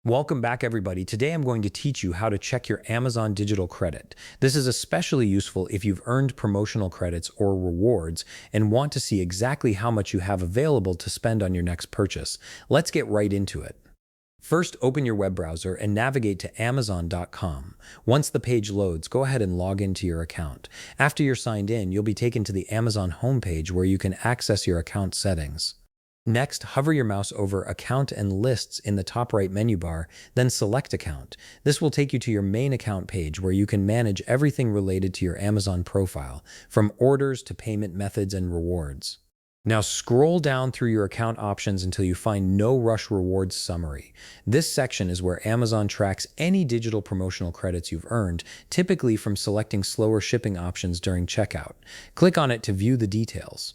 Welcome back, everybody. Today I'm going to teach you how to check your Amazon digital credit. This is especially useful if you've earned promotional credits or rewards and want to see exactly how much you have available to spend on your next purchase. Let's get right into it. First, open your web browser and navigate to Amazon.com. Once the page loads, go ahead and log into your account. After you're signed in, you'll be taken to the Amazon homepage where you can access your account settings. Next, hover your mouse over Account and Lists in the top right menu bar, then select Account. This will take you to your main account page where you can manage everything related to your Amazon profile, from orders to payment methods and rewards. Now scroll down through your account options until you find No Rush Rewards Summary. This section is where Amazon tracks any digital promotional credits you've earned, typically from selecting slower shipping options during checkout. Click on it to view the details.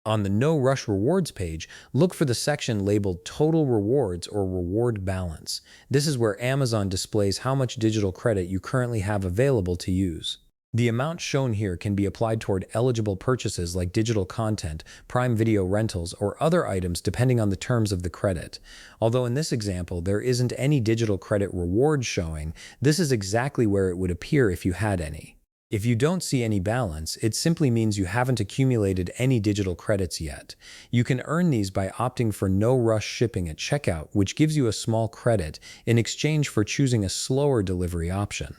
On the No Rush Rewards page, look for the section labeled Total Rewards or Reward Balance. This is where Amazon displays how much digital credit you currently have available to use. The amount shown here can be applied toward eligible purchases like digital content, Prime Video rentals, or other items depending on the terms of the credit. Although in this example, there isn't any digital credit reward showing, this is exactly where it would appear if you had any. If you don't see any balance, it simply means you haven't accumulated any digital credits yet. You can earn these by opting for no rush shipping at checkout, which gives you a small credit in exchange for choosing a slower delivery option.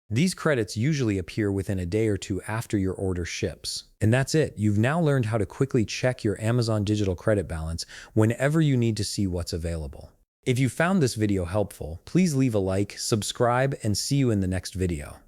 These credits usually appear within a day or two after your order ships. And that's it. You've now learned how to quickly check your Amazon digital credit balance whenever you need to see what's available. If you found this video helpful, please leave a like, subscribe, and see you in the next video.